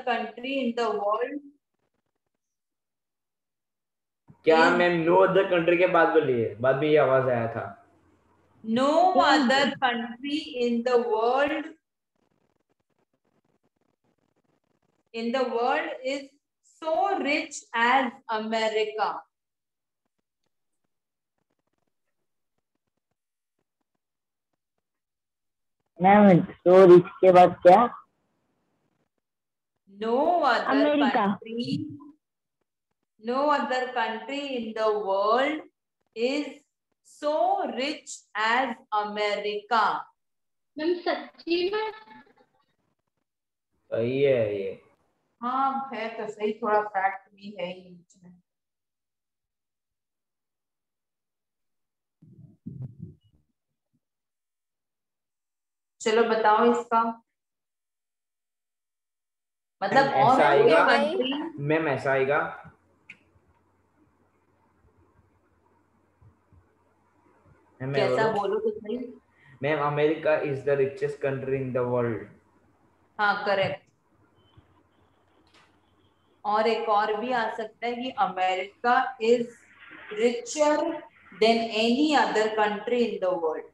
country in the world. क्या ma'am no other country के बाद बोलिए, बाद में ये आवाज आया था. No other country in the world is so rich as America. Ma'am तो रिच के बाद क्या? No other America. country in the world is so rich as America. Ma'am सच्ची में? सही है ये. हाँ है तो सही, थोड़ा फैक्ट भी है ये बीच में. चलो बताओ इसका मतलब. और कोई कंट्री मैम ऐसा आएगा. कैसा बोलो तो सही. Ma'am America is the richest country in the world. हाँ करेक्ट. और एक और भी आ सकता है कि America is richer than any other country in the world.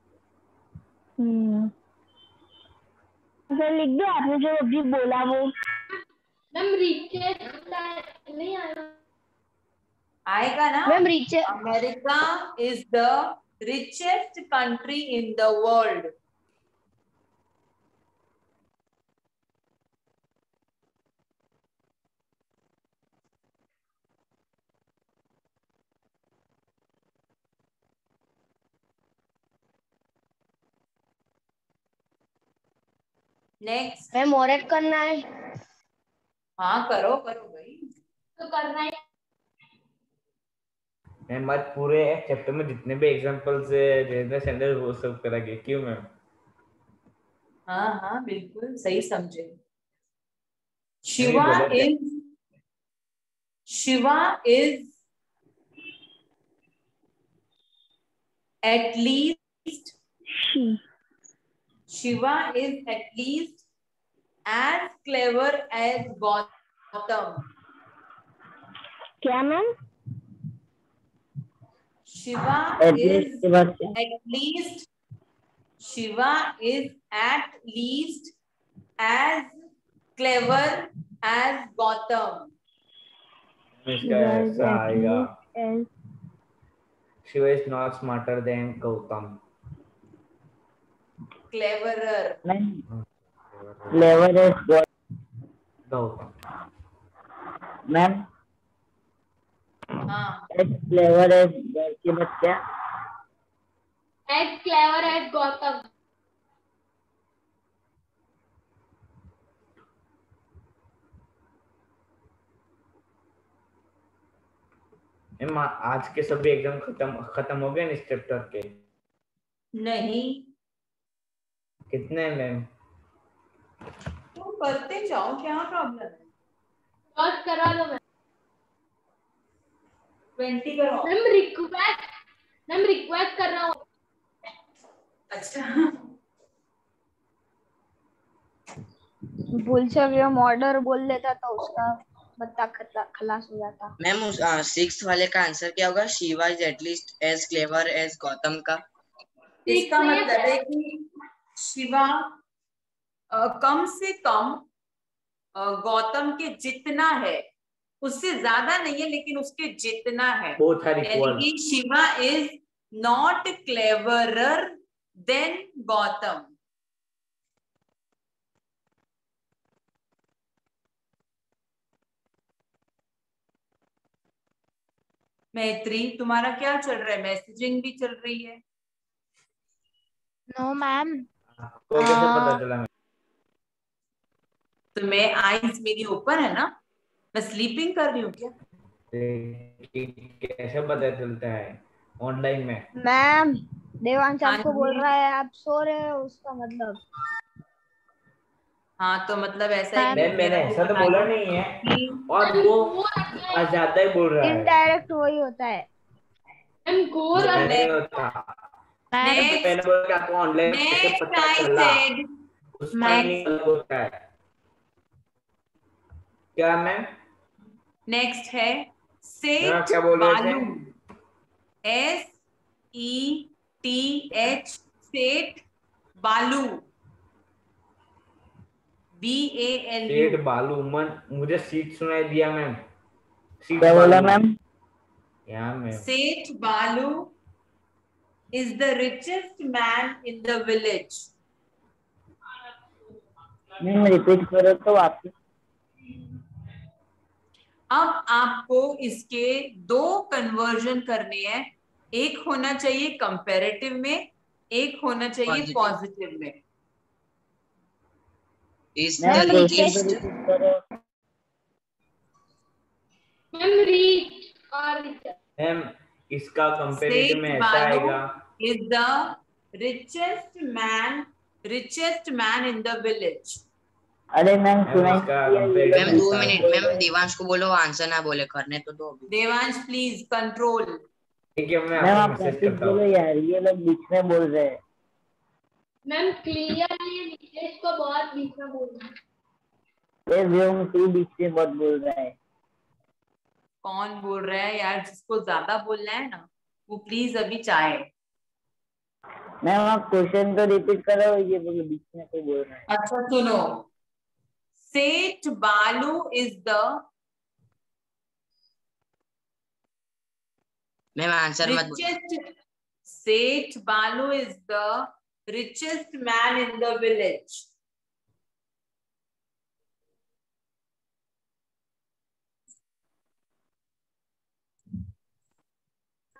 Sir लिख दो आपने जो अभी बोला वो. मैम रिचेस्ट नहीं आएगा ना. Ma'am richest. America is the richest country in the world. Next. Ma'am और ऐड करना है. हाँ करो करो भाई. तो करना है. मैम आज पूरे चैप्टर में जितने भी एग्जांपल्स जितने सेंटेंस वो सब करेंगे. क्यों मैम? हाँ हाँ बिल्कुल सही समझे. Shiva is at least as clever as Gautam. क्या ma'am? Shiva is at least as clever as Gautam. इसका ऐसा आएगा. Shiva is not smarter than Gautam. Cleverer. Clever is Gautam. Ma'am. हाँ. As clever as के बच्चा. As clever as Gautam. आज के सभी एग्जाम खत्म हो गए इस चैप्टर के? नहीं. कितने मैम? तो करते जाओ, क्या प्रॉब्लम है. और करा दो मैम. 20 करो. मैम रिक्वेस्ट कर रहा हूँ. अच्छा भूल से अगर मॉडर बोल देता तो उसका बत्ता खलास हो जाता. मैम उस 6th वाले का आंसर क्या होगा? Shiva is at least as clever as Gautam का. इसका मतलब है कि शिवा कम से कम गौतम के जितना है, उससे ज्यादा नहीं है लेकिन उसके जितना है. यानी कि Shiva is not cleverer than Gautam. Maitri तुम्हारा क्या चल रहा है? मैसेजिंग भी चल रही है? No ma'am. तो कैसे पता चला? तो मैं आईज मेरी ओपन है ना, मैं स्लीपिंग कर रही हूँ क्या? कैसे पता चलता है ऑनलाइन में? मैम देवांश आपको बोल रहा है आप सो रहे हो, उसका मतलब. हाँ तो मतलब ऐसा है. मैंने ऐसा तो बोला नहीं है, और वो ज्यादा ही बोल रहा है. इनडायरेक्ट वही होता है. मैम गोर नहीं होता. मैंने बोला कि आपको ऑनलाइन कैसे पता चला, उसका नहीं होता है. क्या मैम? नेक्स्ट है मैम सेठ क्या बोल रहे थे? बालू, SETH, सेठ बालू, BALU। सेठ बालू, मन मुझे सीट सुनाई दिया मैम। सीट क्या बोला बालू। मैम? यहाँ मैम। सेठ बालू is the richest man in the village। Ma'am repeat करो तो वापस। अब आपको इसके दो कन्वर्जन करने हैं, एक होना चाहिए कंपैरेटिव में, एक होना चाहिए Positive. पॉजिटिव में। Is the ma'am question richest. तो रिपीट करो। मैम रीच और रिचर। मैम इसका कंपेरेटिव में सेठ ऐसा बालू आएगा। is the richest man in the village। अरे मैम मैम सुनाई इसका नहीं दिया, मैम ये 2 लोग मिनट बोल मैम रहे हैं। देवांश को बोलो आंसर ना बोले, करने तो दो अभी। Devansh please control. ठीक है, मैं मैम आपको आप मैसेज प्रैक्टिस करता हूँ। बोलो यार, ये लोग बीच में बोल रहे हैं। मैम क्लियरली नीलेश को बहुत बीच में बोलना है। ये व्योम तू बीच में बहुत बोल रहा है। कौन बोल रहा है यार? जिसको ज्यादा बोलना है ना वो प्लीज अभी चाहे। मैम आप क्वेश्चन तो रिपीट करो, ये बोलो बीच में कोई बोल रहा है। अच्छा सुनो, सेठ बालू इज द मैम आंसर मत बोलो। richest, सेठ बालू is the richest man in the village।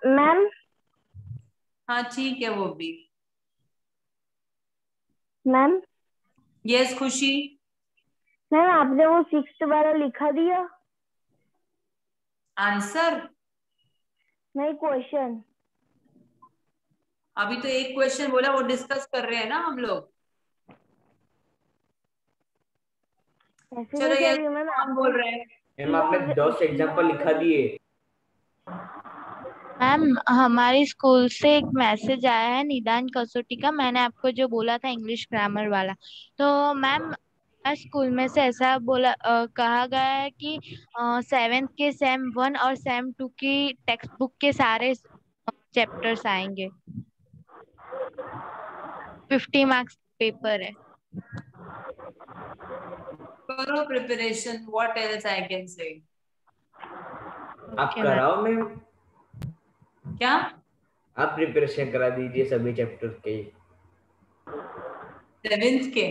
Ma'am हाँ ठीक है वो भी। मैम यस खुशी। मैम आपने वो 6th वाला लिखा दिया? आंसर नहीं, क्वेश्चन। अभी तो एक क्वेश्चन बोला, वो डिस्कस कर रहे हैं ना हम लोग। ऐसे चलो नहीं कह यस, रही हूँ मैम। कौन बोल रहे हैं? मैम आपने 10 एग्जांपल लिखा दिए। मैम हमारी स्कूल से एक मैसेज आया है निदान कसौटी का, मैंने आपको जो बोला था इंग्लिश ग्रामर वाला। तो मैम स्कूल में से ऐसा कहा गया है कि 7th के सेम 1 और सेम 2 की टेक्स्ट बुक के सारे चैप्टर्स आएंगे। 50 मार्क्स पेपर है। करो preparation, what else I can say. आप Okay, मैम। कराओ मैम, क्या? आप प्रिपरेशन करा दीजिए सभी चैप्टर के। 7th के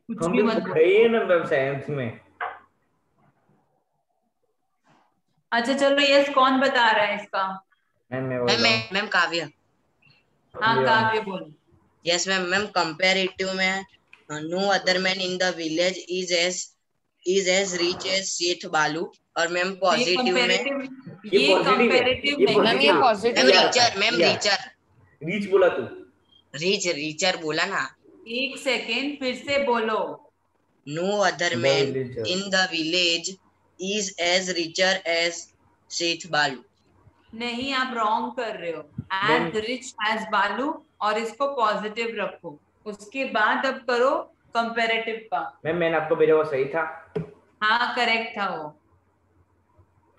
कुछ हम भी भी मत है ही ना मैम 7th में। अच्छा चलो यस, कौन बता रहा है इसका? मैम मैं बोल मैम रहा हूँ। मैम काव्या। हाँ या। काव्य बोलो। यस मैम मैम कंपैरेटिव में no other man in the village is as rich as Seth Balu. और मैम ये पॉजिटिव में कंपैरेटिव, ये ये पॉजिटिव है, कंपैरेटिव ये नहीं। मैम ये positive ma'am richer ma'am richer rich बोला तू। रिचर बोला ना। एक सेकेंड फिर से बोलो। No other The man villager. In the village is as richer as Seth Balu. नहीं, आप रॉन्ग कर रहे हो। Then- एज रिच एज बालू, और इसको पॉजिटिव रखो। उसके बाद अब करो कंपैरेटिव का। मैम मैंने आपको भेजा वो सही था। हाँ करेक्ट था वो।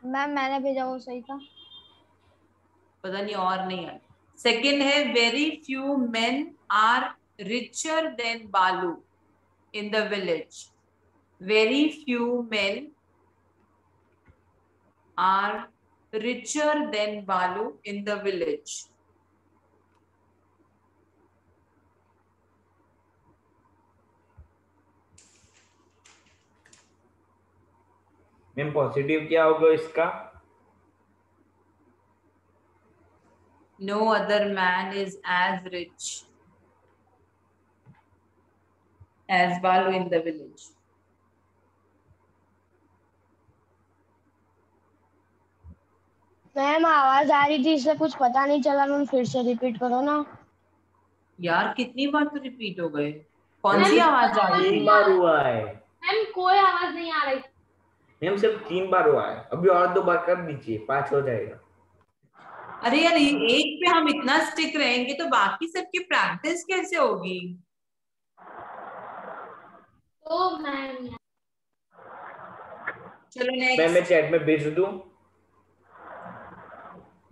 मैम मैंने भेजा वो सही था। पता नहीं और नहीं है। सेकंड है very few main are richer than Balu in the village. वेरी फ्यू मेन आर richer than Balu in the village। Ma'am positive क्या होगा इसका? No other man is as rich as Balu in the village। Ma'am आवाज आ रही थी इसलिए कुछ पता नहीं चला मैम, फिर से रिपीट करो ना। यार कितनी बार तो रिपीट हो गए। कौन सी आवाज आ रही 3 थी? बार हुआ है मैम कोई आवाज नहीं आ रही। मैम, सिर्फ 3 बार हुआ है। अभी और 2 बार कर दीजिए, 5 हो जाएगा। अरे यार एक पे हम इतना स्टिक रहेंगे तो बाकी सबकी प्रैक्टिस कैसे होगी? तो मैम चलो मैं नेक्स्ट चैट में भेज दूं?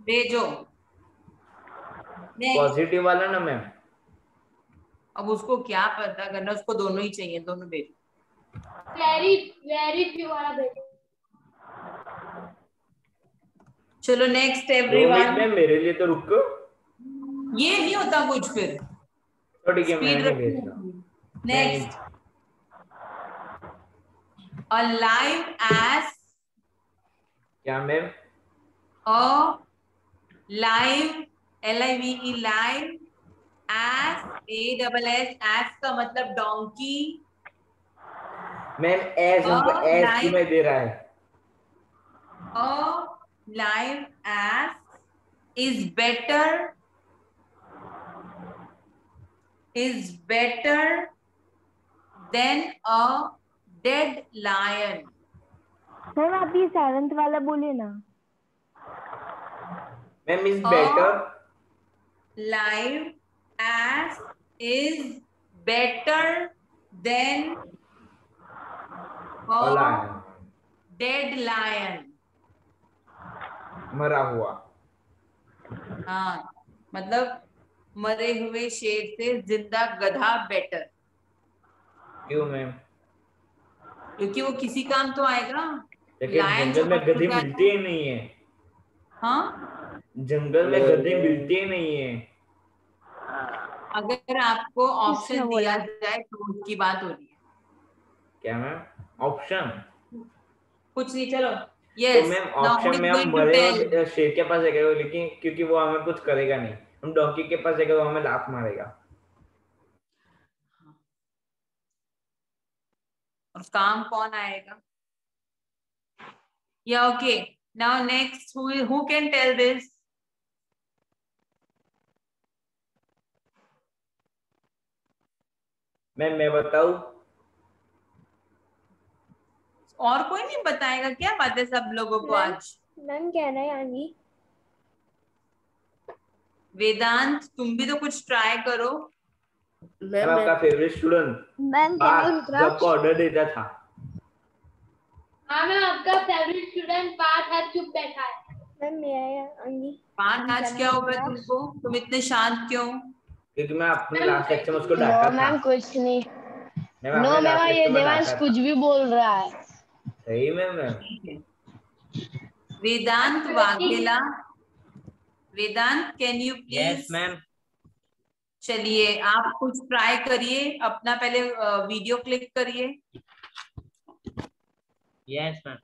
भेजो। नेक्स्ट, पॉजिटिव वाला ना मैम? अब उसको क्या पता करना, उसको दोनों ही चाहिए, दोनों भेजो। वेरी वेरी फ्यू वाला भेजो। चलो नेक्स्ट 2 मिनट एवरीवन। में मेरे लिए तो रुको। ये नहीं होता कुछ फिर, तो ठीक है, मैं स्पीड नहीं रखनी भेज रहा। होती। नेक्स्ट, अ लाइव एस, क्या ma'am? A live, LIVE live, S ASS, S का मतलब डोंकी। मैम एस हमको एस क्यों लाइव, नहीं दे रहा है? A live S is better than a dead lion. Ma'am आप ये 7th वाला बोलिए ना। Ma'am is A better. live ass is better than a dead lion. मरा हुआ। हाँ, मतलब मरे हुए शेर से जिंदा गधा बेटर, क्यों मैम? क्योंकि वो किसी काम तो आएगा। लेकिन लायन जंगल जो में मर गधे चुका मिलते है। ही नहीं है। हाँ, जंगल में गधे मिलते ही नहीं है। अगर आपको ऑप्शन किसने दिया बोला? जाए तो उसकी बात हो रही है। क्या मैम? ऑप्शन? कुछ नहीं, चलो। तो yes, ma'am now who option is में हम गोइंग टू मरे टेल? हुए शेर के पास जाएगा, लेकिन क्योंकि वो हमें कुछ करेगा नहीं। हम डॉगी के पास जाएगा, वो हमें लात मारेगा। और काम कौन आएगा? या okay, now next, who can tell this? Ma'am मैं बताऊं? और कोई नहीं बताएगा? क्या बात है सब लोगों को आज? मैम कहना है यानी। वेदांत, तुम भी तो कुछ ट्राई करो। मैम आपका फेवरेट स्टूडेंट मैम जो आपको ऑर्डर देता था। हाँ मैम, आपका फेवरेट स्टूडेंट पार्थ है, चुप बैठा है। मैम मैं आऊंगी। पार्थ, आज क्या हो गया तुमको? तुम इतने शांत क्यों? क्योंकि मैं अपने लास्ट लेक्चर में उसको डांटा था। मैम कुछ नहीं। मैम नो अपने मैम, लास्ट ये लेक्चर में देवांश डांटा कुछ था। भी बोल रहा है। सही मैम। ठीक है। Vedant Vaghela, Vedant can you please? Yes ma'am. चलिए आप कुछ ट्राई करिए, अपना पहले वीडियो क्लिक करिए। Yes ma'am.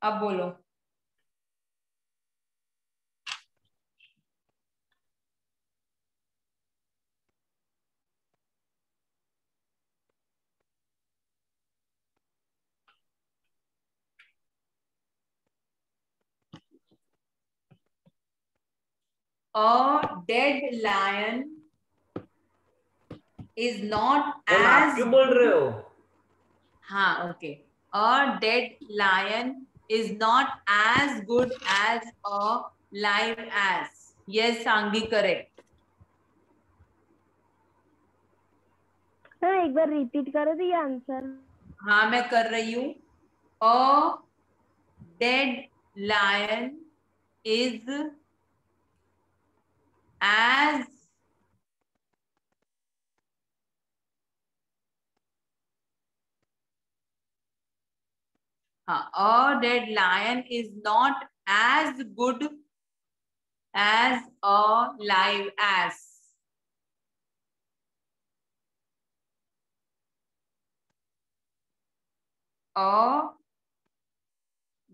अब बोलो। A dead lion is not ma'am आप as क्यों बोल रहे हो? हाँ, okay. A dead lion is not as good as a live ass. Yes, Sangi, correct. Sir एक बार रिपीट करो तो ये आंसर। हाँ, मैं कर रही हूँ। A dead lion is as a dead lion is not as good as a live ass. A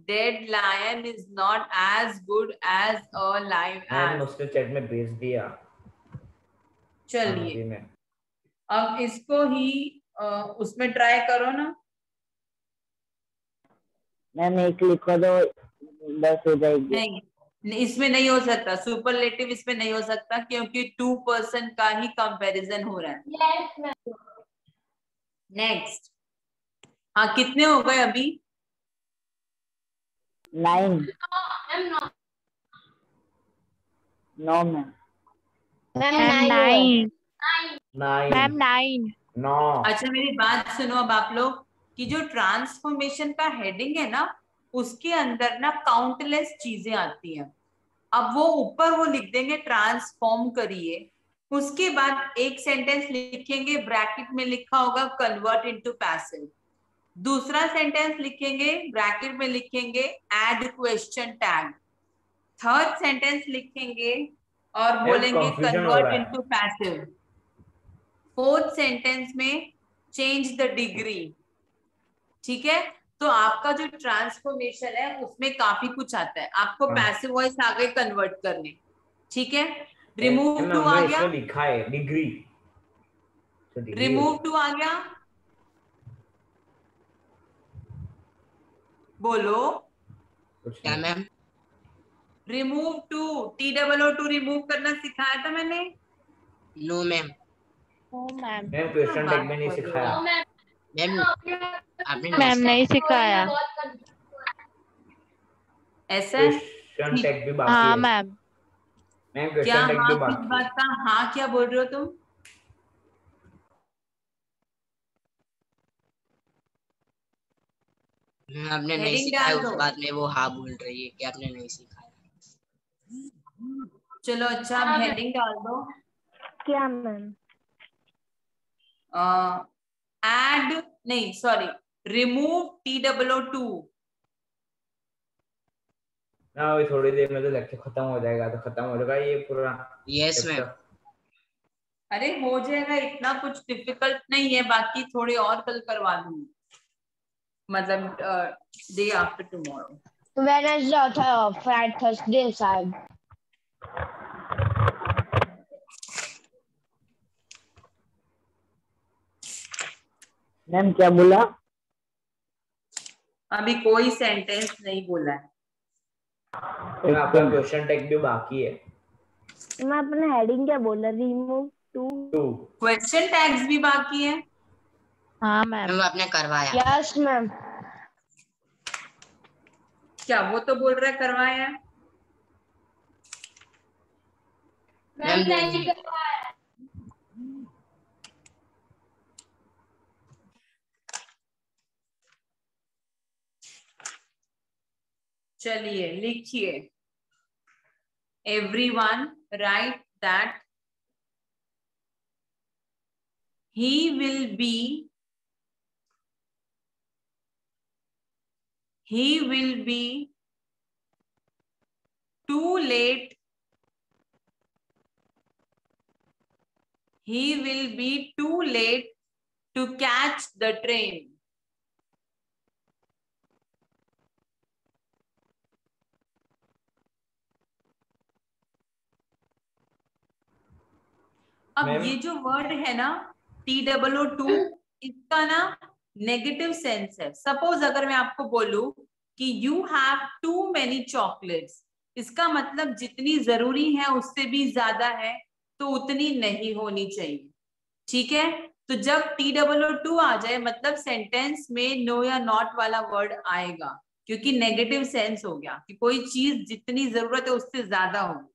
dead lion is not as good as a live ma'am ass. उसने चैट में भेज दिया। चलिए, मैम अब इसको ही उसमें ट्राई करो ना। मैम एक लिखो तो बस हो जाएगी। नहीं, इसमें नहीं हो सकता, सुपरलेटिव इसमें नहीं हो सकता, क्योंकि 2% का ही कंपैरिजन हो रहा है। Yes ma'am. नेक्स्ट, हाँ कितने हो गए अभी? 9 मैम 9। 9 मैम। मैम 9 9। 9 मैम 9। 9। अच्छा मेरी बात सुनो अब आप लोग। कि जो ट्रांसफॉर्मेशन का हेडिंग है ना, उसके अंदर ना काउंटलेस चीजें आती हैं। अब वो ऊपर वो लिख देंगे ट्रांसफॉर्म करिए, उसके बाद एक सेंटेंस लिखेंगे, ब्रैकेट में लिखा होगा कन्वर्ट इनटू पैसिव। दूसरा सेंटेंस लिखेंगे, ब्रैकेट में लिखेंगे add question tag. Third sentence लिखेंगे और बोलेंगे convert into passive. Fourth sentence में चेंज द डिग्री। ठीक है, तो आपका जो ट्रांसफॉर्मेशन है उसमें काफी कुछ आता है। आपको पैसिव वॉइस आ गए कन्वर्ट करने। ठीक है, रिमूव टू आ गया, लिखा है डिग्री, रिमूव टू आ गया, बोलो क्या ma'am? Remove too, TOO remove करना सिखाया था मैंने? No ma'am. Ma'am question tag में नहीं सिखाया। मैम आपने मैम नहीं सिखाया। ऐसा है? क्वेश्चन टैग भी बाकी हाँ है मैम। मैम, क्या क्वेश्चन टैग हाँ भी किस बाकी बात का हाँ? क्या बोल रहे हो तुम? आपने नहीं हेडिंग सिखाया, डाल उस दो। बात में वो हाँ बोल रही है कि आपने नहीं सिखाया। चलो अच्छा, आप हेडिंग डाल दो। क्या मैम? ऐड नहीं सॉरी, रिमूव TOO। ना, अभी थोड़ी देर में तो लेक्चर खत्म हो जाएगा, तो खत्म हो जाएगा ये पूरा। Yes ma'am. अरे हो जाएगा, इतना कुछ डिफिकल्ट नहीं है, बाकी थोड़े और कल करवा दूंगी, मतलब day after tomorrow. Wednesday or Friday, Thursday side. Ma'am क्या बोला? अभी कोई सेंटेंस नहीं बोला है। आपका क्वेश्चन टैग भी बाकी है। मैं अपने हेडिंग क्या बोला? Remove to. क्वेश्चन टैग्स भी बाकी है। हाँ मैम। आपने करवाया? Yes ma'am. क्या वो तो बोल रहा है करवाया? मैम चलिए लिखिए, everyone write that he will be too late. He will be too late to catch the train. अब ये जो वर्ड है ना TOO, इसका ना नेगेटिव सेंस है। सपोज अगर मैं आपको बोलूं कि you have too many chocolates, इसका मतलब जितनी जरूरी है उससे भी ज्यादा है, तो उतनी नहीं होनी चाहिए। ठीक है, तो जब TOO आ जाए मतलब सेंटेंस में नो या नॉट वाला वर्ड आएगा, क्योंकि नेगेटिव सेंस हो गया कि कोई चीज जितनी जरूरत है उससे ज्यादा होगी।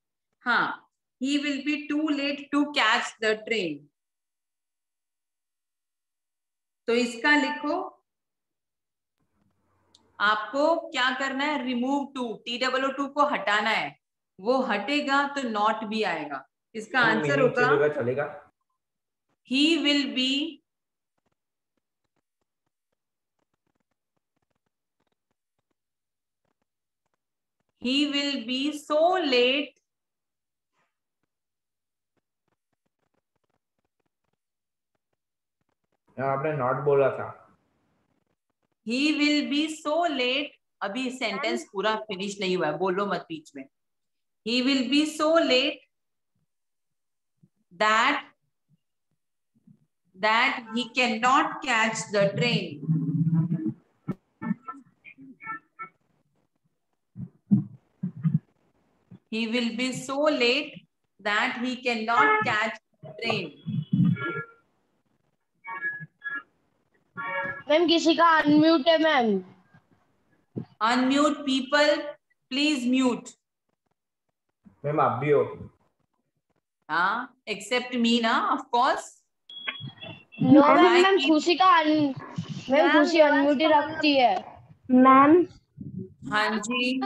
हाँ, he will be too late to catch the train, तो इसका लिखो, आपको क्या करना है, रिमूव टू, TOO को हटाना है, वो हटेगा तो नॉट भी आएगा। इसका आंसर होगा चलेगा, he will be so late आपने नॉट बोला था। he will be so late, अभी सेंटेंस पूरा फिनिश नहीं हुआ है, बोलो मत बीच में। he will be so late that he cannot catch the train. He will be so late that he cannot catch the train. Ma'am किसी का अनम्यूट है ma'am. Unmute people, please mute. Ma'am आप भी हो। हाँ, except me ना, of course. No ma'am, खुशी का मैम खुशी अनम्यूट रखती है। मैम हाँ जी,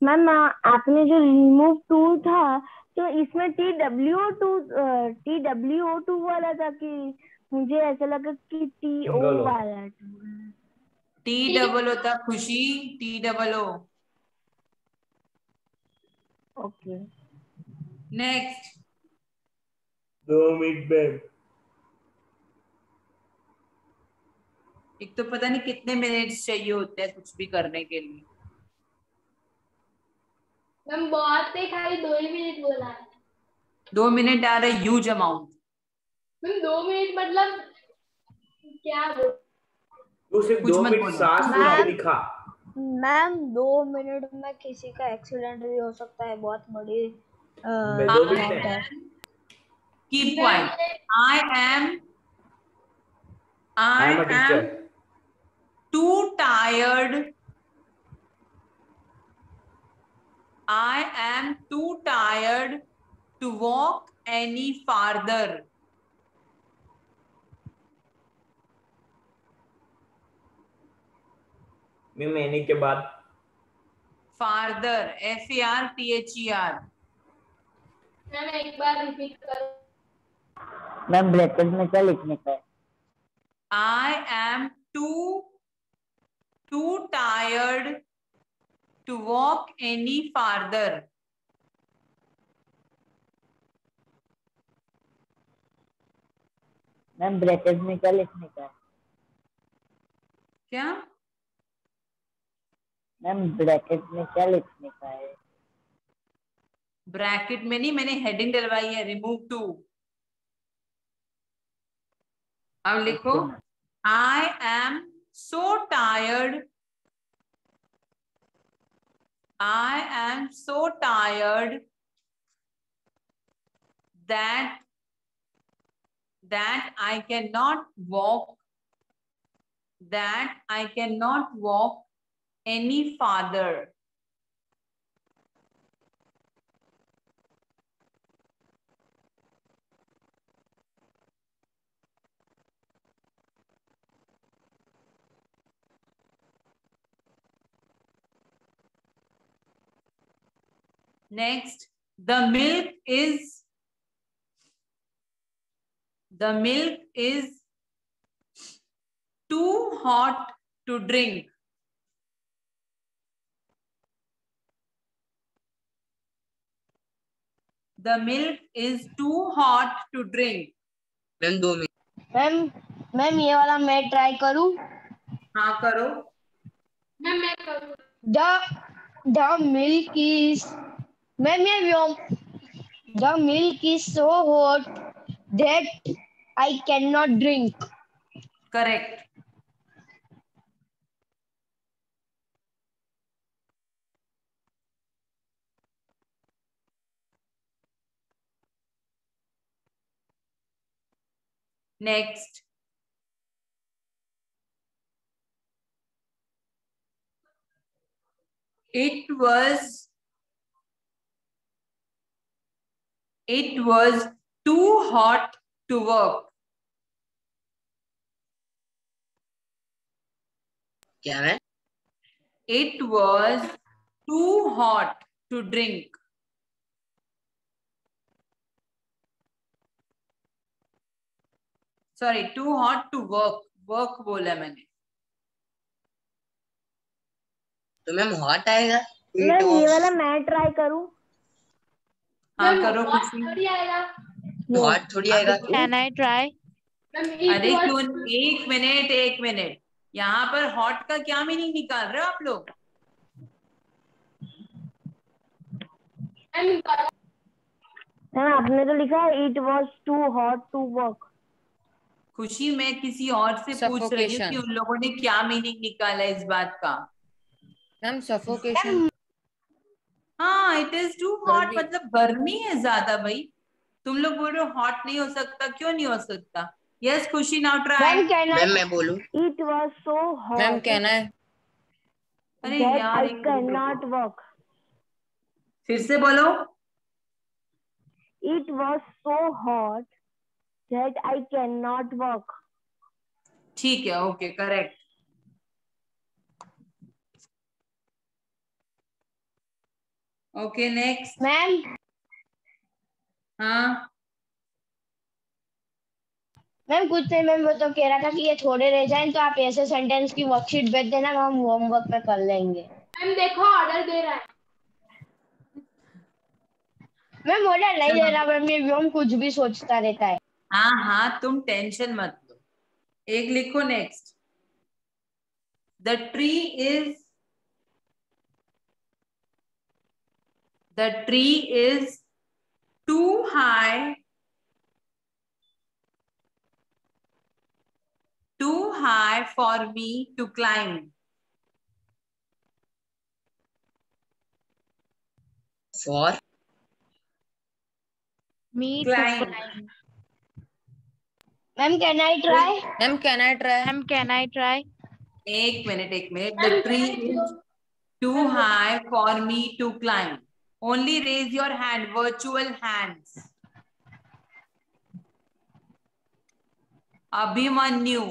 मैम आपने जो रिमूव टूल था तो इसमें TWO2 वाला था कि मुझे ऐसा लगा कि TO सिंगल हो। वाला TOO था खुशी, TOO। Okay. Next. 2 minute ma'am. एक तो पता नहीं कितने मिनट्स चाहिए होते हैं कुछ भी करने के लिए। मैम बहुत से खाली 2 ही मिनट बोला है। 2 मिनट आ रहे ह्यूज अमाउंट। मैम 2 मिनट मतलब क्या बोल। तू सिर्फ कुछ 2 मत मिनट बोलो। सांस फूल के दिखा। मैम 2 मिनट में किसी का एक्सीडेंट भी हो सकता है, बहुत बड़ी मैं 2 मिनट amount है। है। की point. I I am a am teacher. too tired. I am too tired to walk any farther. मैंने के बाद Farther, FARTHER. मैम एक बार रिपीट करो। मैम ब्रैकेट में क्या लिखने का है? I am too tired to walk any farther. Ma'am bracket में क्या लिखने का है? क्या? मैम ब्रैकेट में क्या लिखने का है? ब्रैकेट में नहीं, मैंने हेडिंग डलवाई है रिमूव टू। अब लिखो I am so tired. I am so tired that I cannot walk. That I cannot walk any farther. Next, the milk is too hot to drink. The milk is too hot to drink. Ma'am 2 minute. Ma'am ये वाला मैं try करूं? हाँ करो। Ma'am मैं करूँ। The milk is ma'am the milk is so hot that I cannot drink. Correct. Next. It was too hot to work. क्या है? It was too hot to drink. Sorry, too hot to work. Work बोला मैंने। तो ma'am hot आएगा। Ma'am ये वाला मैं try करूं? हाँ मैम करो बहुत खुशी। थोड़ी आएगा। हॉट थोड़ी आएगा। Can I try? Ma'am it अरे was क्यों? एक मिनट। यहाँ पर हॉट का क्या मीनिंग निकाल रहे हो आप लोग? मैम मैम आपने तो लिखा है it was too hot to work. खुशी, मैं किसी और से पूछ रही हूँ कि उन लोगों ने क्या मीनिंग निकाला इस बात का। Ma'am suffocation. हाँ, इट इज टू हॉट मतलब गर्मी है ज्यादा भाई। तुम लोग बोल रहे हो हॉट नहीं हो सकता, क्यों नहीं हो सकता? यस खुशी, नाउ ट्राई। मैम मैं बोलूं? It was so ma'am hot कहना है। अरे दैट यार आई एक कैन मिनट नॉट रुको। वर्क। फिर से बोलो। It was so hot that I can not work. ठीक है, okay, correct. Okay, next. Ma'am हाँ, मैम कुछ नहीं, मैम वो तो कह रहा था कि ये थोड़े रह जाएं तो आप ऐसे सेंटेंस की वर्कशीट भेज देना, हम होमवर्क पे कर लेंगे। मैम देखो ऑर्डर दे रहा है। मैम ऑर्डर नहीं दे चलो। रहा मैम, ये व्योम कुछ भी सोचता रहता है। हाँ हाँ, तुम टेंशन मत लो। एक लिखो next. The tree is too high for me to climb. For Me to climb. climb. Ma'am can I try? Ma'am, can I try? Ma'am, can I try? एक मिनट, एक minute. The ma'am tree is too high for me to climb. Only raise your hand, virtual hands. Abhimanyu.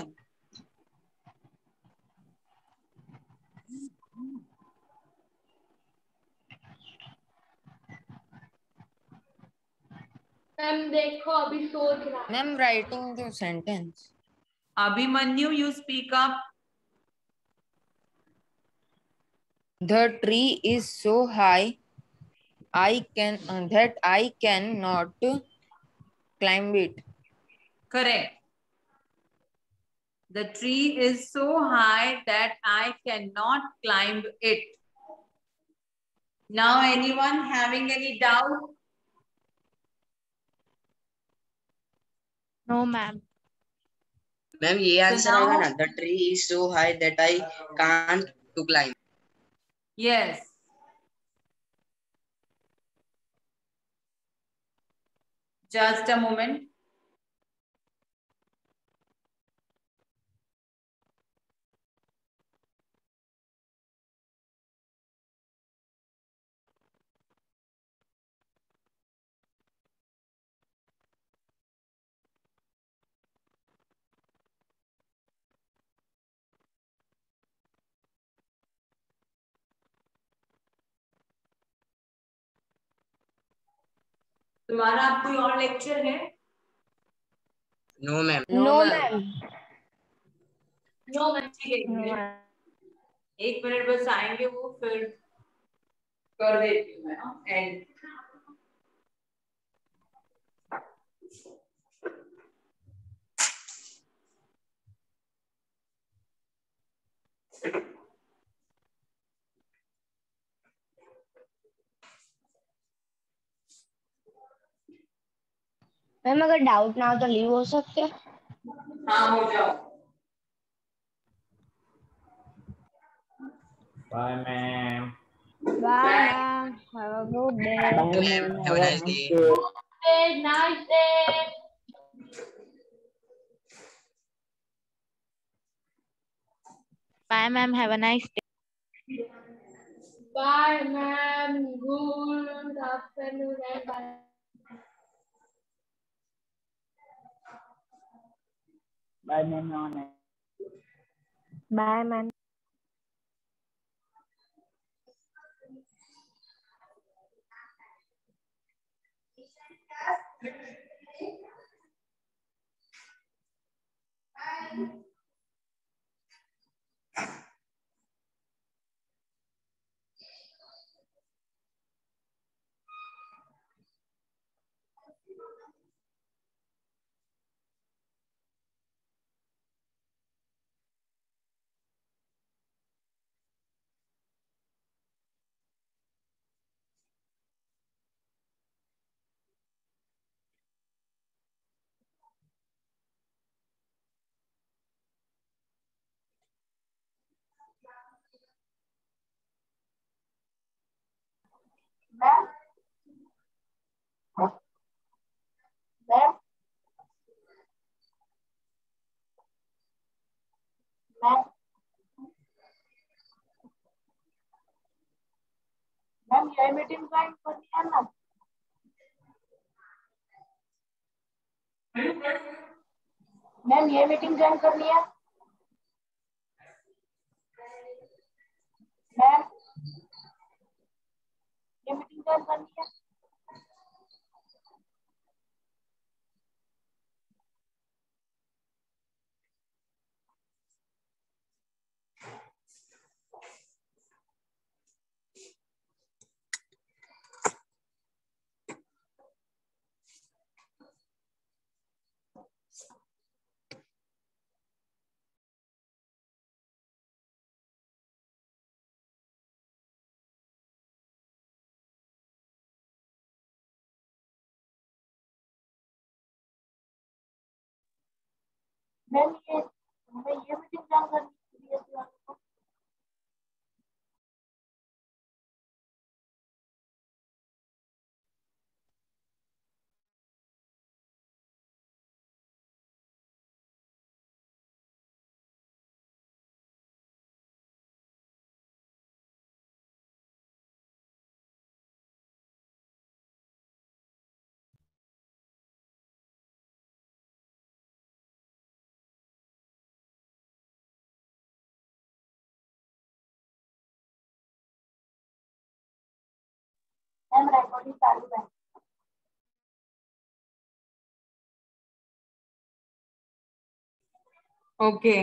Ma'am देखो अभी सोच रहा है। Ma'am, writing the sentence. Abhimanyu, you speak up. The tree is so high, that I cannot climb it. Correct. The tree is so high that I cannot climb it. Now, anyone having any doubt? No, ma'am. Ma'am ये So answer आएगा now, ना, the tree is so high that I can't to climb. yes. Just a moment. तुम्हारा अब कोई और lecture है? No ma'am. No, no ma'am. Ma'am. No ma'am. ठीक है, एक मिनट बस आएंगे वो, फिर कर देती हूँ मैं ना एंड। मैम अगर डाउट ना हो तो लीव हो सकते हैं? हाँ, हो जाओ। Bye, ma'am. Bye ma'am, have a good day. Bye ma'am, have a nice day. Nice day. Bye, ma'am. Have a nice day. Bye ma'am, good afternoon and bye. Bye ma'am. Bye ma'am. Ma'am ये meeting join करनी है ना? Ma'am ये meeting join करनी है? Ma'am ये meeting join करनी है। मैम ये मीटिंग ज्वाइन करनी है CBSE वालों को। मैम रिकॉर्डिंग चालू है। ओके